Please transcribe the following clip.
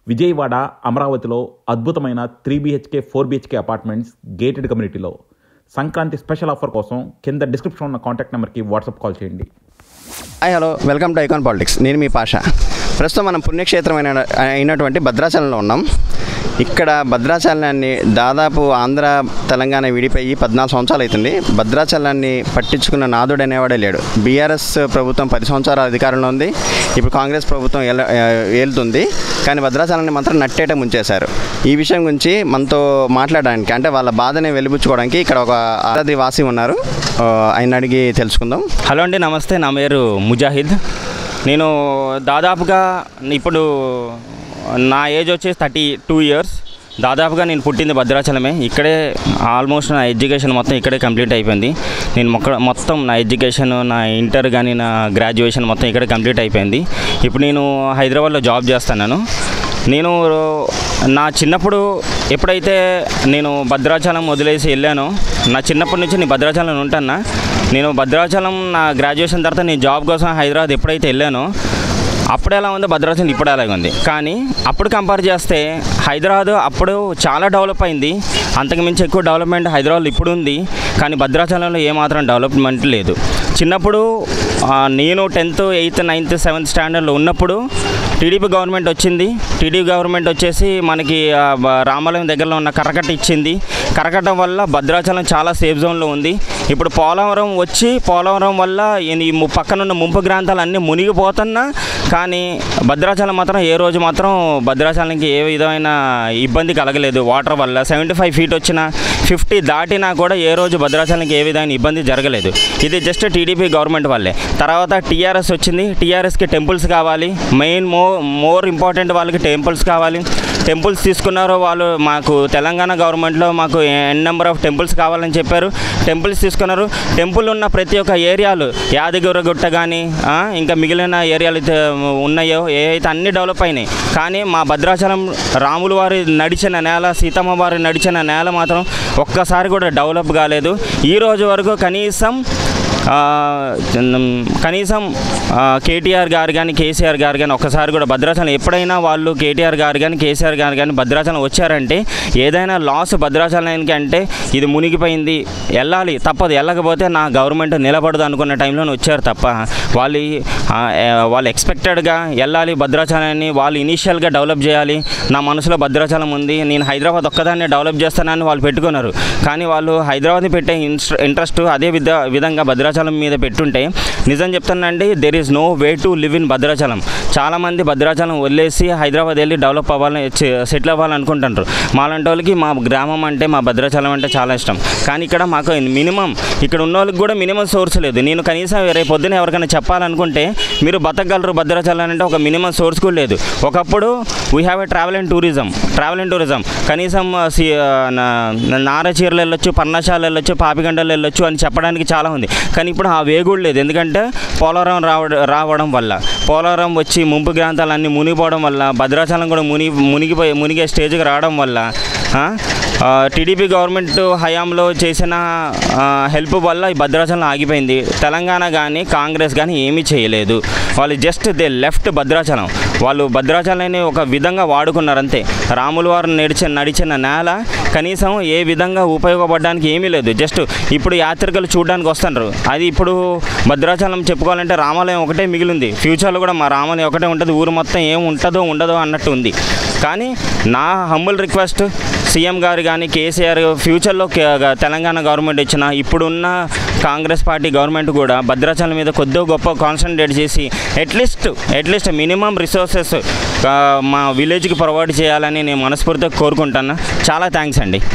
విజయవాడ, అమరావతిలో అద్భుతమైన 3 BHK 4 BHK apartments gated కమ్యూనిటీలో సంక్రాంతి స్పెషల్ ఆఫర్ కోసం కింద డిస్క్రిప్షన్ ఉన్న కాంటాక్ట్ నెంబర్కి వాట్సాప్ కాల్ చేయండి. Hi, hello, welcome to icon politics. నేను మీ పాషా. ప్రస్తుతం మనం పుణ్యక్షేత్రం అయినటువంటి భద్రాచలంలో ఉన్నాం. ఇక్కడ భద్రాచలాన్ని దాదాపు ఆంధ్ర తెలంగాణ విడిపోయి 14 సంవత్సరాలు అవుతుంది. భద్రాచలాన్ని పట్టించుకున్న నాదుడు అనేవాడే లేడు. బీఆర్ఎస్ ప్రభుత్వం 10 సంవత్సరాల అధికారంలో ఉంది. ఇప్పుడు కాంగ్రెస్ ప్రభుత్వం ఏలుతుంది. కానీ భద్రాచలాన్ని మాత్రం నట్టేట ముంచేశారు. ఈ విషయం గురించి మనతో మాట్లాడడానికి, అంటే వాళ్ళ బాధని వెలిబుచ్చుకోవడానికి ఇక్కడ ఒక ఆదివాసి ఉన్నారు. ఆయన అడిగి తెలుసుకుందాం. హలో అండి, నమస్తే. నా పేరు ముజాహిద్. నేను దాదాపుగా ఇప్పుడు నా ఏజ్ వచ్చేసి 32 years. దాదాపుగా నేను పుట్టింది భద్రాచలమే. ఇక్కడే ఆల్మోస్ట్ నా ఎడ్యుకేషన్ మొత్తం ఇక్కడే కంప్లీట్ అయిపోయింది. నేను మొత్తం నా ఎడ్యుకేషన్, నా ఇంటర్ కానీ నా గ్రాడ్యుయేషన్ మొత్తం ఇక్కడే కంప్లీట్ అయిపోయింది. ఇప్పుడు నేను హైదరాబాద్లో జాబ్ చేస్తున్నాను. నేను నా చిన్నప్పుడు ఎప్పుడైతే నేను భద్రాచలం వదిలేసి వెళ్ళానో, నా చిన్నప్పటి నుంచి నేను భద్రాచలంలో ఉంటాను. నేను భద్రాచలం నా గ్రాడ్యుయేషన్ తర్వాత నేను జాబ్ కోసం హైదరాబాద్ ఎప్పుడైతే వెళ్ళానో అప్పుడు ఎలా ఉందో భద్రాచలం ఇప్పుడు అలాగే ఉంది. కానీ అప్పుడు కంపేర్ చేస్తే హైదరాబాద్ అప్పుడు చాలా డెవలప్ అయింది. అంతకుమించి ఎక్కువ డెవలప్మెంట్ హైదరాబాద్లో ఇప్పుడు ఉంది. కానీ భద్రాచలంలో ఏమాత్రం డెవలప్మెంట్ లేదు. చిన్నప్పుడు నేను 10th, 8th, 9th, 7th స్టాండర్డ్లో ఉన్నప్పుడు టీడీపీ గవర్నమెంట్ వచ్చింది. టీడీపీ గవర్నమెంట్ వచ్చేసి మనకి రామాలయం దగ్గరలో ఉన్న కరకట్ట ఇచ్చింది. కరకట్టం వల్ల భద్రాచలం చాలా సేఫ్ జోన్లో ఉంది. ఇప్పుడు పోలవరం వచ్చి పోలవరం వల్ల ఈ పక్కనున్న ముంపు గ్రాంతాలు అన్నీ మునిగిపోతున్నా కానీ భద్రాచలం మాత్రం ఏ రోజు మాత్రం భద్రాచలంకి ఏ విధమైన ఇబ్బంది కలగలేదు. వాటర్ వల్ల 75 feet వచ్చినా 50 దాటినా కూడా ఏ రోజు భద్రాచలంకి ఏ విధమైన ఇబ్బంది జరగలేదు. ఇది జస్ట్ టీడీపీ గవర్నమెంట్ వల్లే. తర్వాత టీఆర్ఎస్ వచ్చింది. టీఆర్ఎస్కి టెంపుల్స్ కావాలి. మెయిన్ మోర్ ఇంపార్టెంట్ వాళ్ళకి టెంపుల్స్ కావాలి. టెంపుల్స్ తీసుకున్నారు వాళ్ళు. మాకు తెలంగాణ గవర్నమెంట్లో మాకు నెంబర్ ఆఫ్ టెంపుల్స్ కావాలని చెప్పారు. టెంపుల్స్ తీసుకున్నారు. టెంపుల్ ఉన్న ప్రతి ఒక్క ఏరియాలు, యాదగిరిగుట్ట కానీ ఇంకా మిగిలిన ఏరియాలు ఉన్నాయో ఏవైతే అన్నీ డెవలప్ అయినాయి. కానీ మా భద్రాచలం రాములు వారి నడిచిన నేల, సీతమ్మ వారి నడిచిన నేల మాత్రం ఒక్కసారి కూడా డెవలప్ కాలేదు. ఈ రోజు వరకు కనీసం కేటీఆర్ గారు కానీ కేసీఆర్ గారు కానీ ఒక్కసారి కూడా భద్రాచలం ఎప్పుడైనా వాళ్ళు కేటీఆర్ గారు కానీ కేసీఆర్ గారు కానీ భద్రాచలం వచ్చారంటే ఏదైనా లాస్ భద్రాచలానికి అంటే ఇది మునిగిపోయింది, వెళ్ళాలి, తప్పదు, వెళ్ళకపోతే నా గవర్నమెంట్ నిలబడదు అనుకున్న టైంలోనే వచ్చారు తప్ప వాళ్ళు ఎక్స్పెక్టెడ్గా వెళ్ళాలి భద్రాచలాన్ని, వాళ్ళు ఇనీషియల్గా డెవలప్ చేయాలి. నా మనసులో భద్రాచలం ఉంది, నేను హైదరాబాద్ ఒక్కదాన్ని డెవలప్ చేస్తానని వాళ్ళు పెట్టుకున్నారు. కానీ వాళ్ళు హైదరాబాద్ని పెట్టే ఇంట్రెస్ట్ అదే విధంగా భద్రాచలం మీద పెట్టుంటే నిజం చెప్తానండి, there is no way to live in Bhadrachalam. చాలామంది భద్రాచలం వదిలేసి హైదరాబాద్ వెళ్ళి డెవలప్ అవ్వాలని, సెటిల్ అవ్వాలనుకుంటుంటారు. మాలాంటి వాళ్ళకి మా గ్రామం అంటే, మా భద్రాచలం అంటే చాలా ఇష్టం. కానీ ఇక్కడ మాకు మినిమం, ఇక్కడ ఉన్న వాళ్ళకి కూడా మినిమం సోర్స్ లేదు. నేను కనీసం రేపు పొద్దున ఎవరికైనా చెప్పాలనుకుంటే మీరు బతకగలరు భద్రాచలం అంటే ఒక మినిమం సోర్స్ కూడా లేదు. ఒకప్పుడు we have a travel and tourism. కనీసం నారచీరలు వెళ్ళొచ్చు, పర్ణశాల వెళ్ళొచ్చు, పాపిగండలు వెళ్ళొచ్చు అని చెప్పడానికి చాలా ఉంది. కానీ ఇప్పుడు ఆ వే కూడా లేదు. ఎందుకంటే పోలవరం రావడం వల్ల, పోలవరం వచ్చి ముంపు గ్రాంతాలన్నీ మునిగిపోవడం వల్ల, భద్రాచలం కూడా మునిగే స్టేజ్కి రావడం వల్ల, టీడీపీ గవర్నమెంట్ హయాంలో చేసిన హెల్ప్ వల్ల ఈ భద్రాచలం ఆగిపోయింది. తెలంగాణ కానీ కాంగ్రెస్ కానీ ఏమీ చేయలేదు. వాళ్ళు జస్ట్ దే లెఫ్ట్ భద్రాచలం. వాళ్ళు భద్రాచలాన్ని ఒక విధంగా వాడుకున్నారు అంతే. రాములు వారు నడిచిన నేల కనీసం ఏ విధంగా ఉపయోగపడడానికి ఏమీ లేదు. జస్ట్ ఇప్పుడు యాత్రికులు చూడడానికి వస్తున్నారు. అది ఇప్పుడు భద్రాచలం చెప్పుకోవాలంటే రామాలయం ఒకటే మిగిలింది. ఫ్యూచర్లో కూడా మా రామాలయం ఒకటే ఉంటుంది. ఊరు మొత్తం ఏం ఉంటుందో ఉండదో అన్నట్టు ఉంది. కానీ నా హంబుల్ రిక్వెస్ట్, సీఎం గారు కానీ కేసీఆర్ ఫ్యూచర్లో తెలంగాణ గవర్నమెంట్ ఇచ్చిన, ఇప్పుడున్న కాంగ్రెస్ పార్టీ గవర్నమెంట్ కూడా భద్రాచలం మీద కొద్దిగా గొప్ప కాన్సన్ట్రేట్ చేసి అట్లీస్ట్ మినిమం రిసోర్సెస్ మా విలేజ్కి ప్రొవైడ్ చేయాలని నేను మనస్ఫూర్తిగా కోరుకుంటాను. చాలా థ్యాంక్స్ అండి.